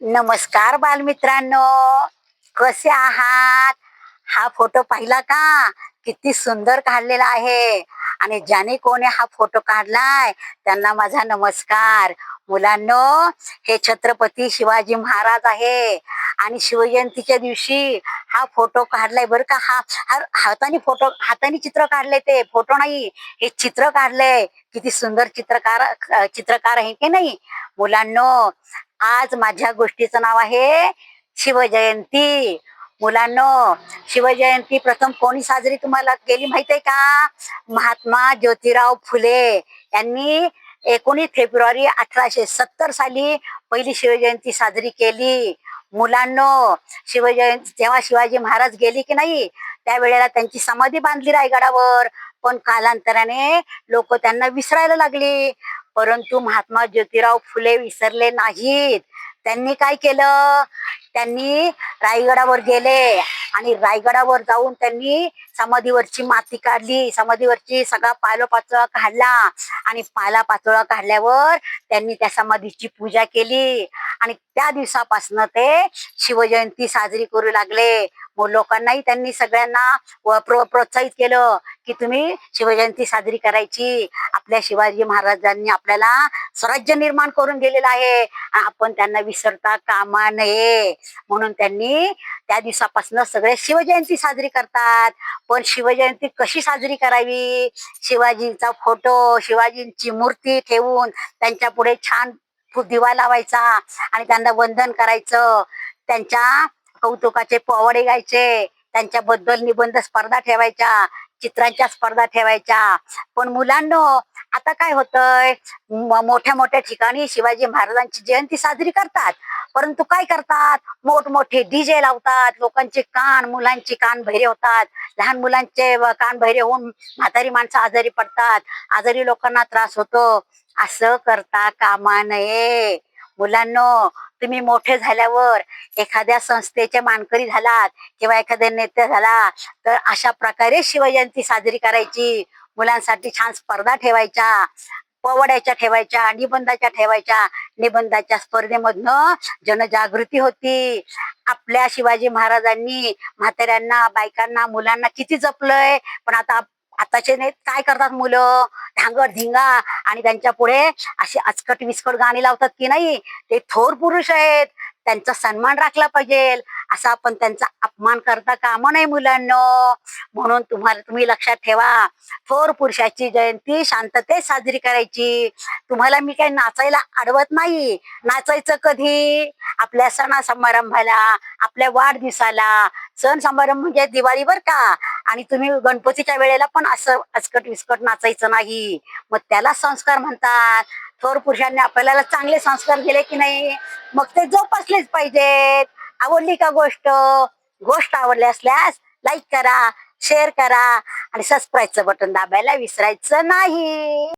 नमस्कार बालमित्रांनो, कसे आहात? हा फोटो पाहिला का? किती सुंदर काढलेला आहे. आणि ज्याने कोणी हा फोटो काढलाय त्यांना माझा नमस्कार. मुलांनो, हे छत्रपती शिवाजी महाराज आहे आणि शिवजयंतीच्या दिवशी हा फोटो काढलाय बरं का. हा हाताने चित्र काढले, ते फोटो नाही, हे चित्र काढले. किती सुंदर चित्रकार आहे की नाही मुलांनो. आज माझ्या गोष्टीचं नाव आहे शिवजयंती. मुलांनो, शिवजयंती प्रथम कोणी साजरी तुम्हाला केली माहित आहे का? महात्मा ज्योतिराव फुले यांनी 19 फेब्रुवारी 1870 साली पहिली शिवजयंती साजरी केली. मुलांनो, शिवजयंती जेव्हा शिवाजी महाराज गेले की नाही, त्यावेळेला त्यांची समाधी बांधली रायगडावर. पण कालांतराने लोक त्यांना विसरायला लागली. परंतु महात्मा ज्योतिराव फुले विसरले नाहीत. त्यांनी काय केलं? त्यांनी रायगडावर गेले आणि रायगडावर जाऊन त्यांनी समाधीवरची माती काढली, समाधीवरची सगळा पालापाचोळा काढला आणि पालापाचोळा काढल्यावर त्यांनी त्या समाधीची पूजा केली आणि त्या दिवसापासून ते शिवजयंती साजरी करू लागले. मग लोकांनाही त्यांनी सगळ्यांना प्रोत्साहित केलं की तुम्ही शिवजयंती साजरी करायची. आपल्या शिवाजी महाराजांनी आपल्याला स्वराज्य निर्माण करून दिलेलं आहे, आपण त्यांना विसरता कामा नये. म्हणून त्यांनी त्या दिवसापासून सगळे शिवजयंती साजरी करतात. पण शिवजयंती कशी साजरी करावी? शिवाजींचा फोटो, शिवाजींची मूर्ती ठेवून त्यांच्या पुढे छान दिवा लावायचा आणि त्यांना वंदन करायचं. त्यांच्या कौतुकाचे पोवाडे गायचे, त्यांच्याबद्दल निबंध स्पर्धा ठेवायच्या, चित्रांच्या स्पर्धा ठेवायच्या. पण मुलांनो, आता काय होतंय? मोठ्या मोठ्या ठिकाणी शिवाजी महाराजांची जयंती साजरी करतात, परंतु काय करतात? मोठमोठे डीजे लावतात. लोकांचे कान, मुलांचे कान बहिरे होतात. लहान मुलांचे कान बहिरे होऊन म्हातारी माणसं आजारी पडतात, आजारी लोकांना त्रास होतो. असं करता कामा नये. मुलांनो, तुम्ही मोठे झाल्यावर एखाद्या संस्थेचे मानकरी झालात किंवा एखाद्या नेते झाला तर अशा प्रकारे शिवजयंती साजरी करायची. मुलांसाठी छान स्पर्धा ठेवायच्या, पोवाड्याच्या ठेवायच्या, निबंधाच्या ठेवायच्या. निबंधाच्या स्पर्धेमधनं जनजागृती होती. आपल्या शिवाजी महाराजांनी म्हाताऱ्यांना, बायकांना, मुलांना किती जपलंय. पण आताचे नेत काय करतात? मुलं धांगड धिंगा आणि त्यांच्या पुढे अशी अचकट विस्कट गाणी लावतात की नाही. ते थोर पुरुष आहेत, त्यांचा सन्मान राखला पाहिजे. असा आपण त्यांचा अपमान करता कामा नये मुलांनो. म्हणून तुम्ही लक्षात ठेवा, थोर पुरुषाची जयंती शांततेत साजरी करायची. तुम्हाला मी काही नाचायला अडवत नाही. नाचायचं कधी? आपल्या सणा समारंभाला, आपल्या वाढदिवसाला. सण समारंभ म्हणजे दिवाळी बर का. आणि तुम्ही गणपतीच्या वेळेला पण असं अचकट विस्कट नाचायचं नाही. मग त्याला संस्कार म्हणतात. थोर पुरुषांनी आपल्याला चांगले संस्कार दिले की नाही, मग ते जोपासलेच पाहिजेत. आवडली का गोष्ट? गोष्ट आवडली असल्यास लाईक करा, शेअर करा आणि सबस्क्राईबचं बटन दाबायला विसरायचं नाही.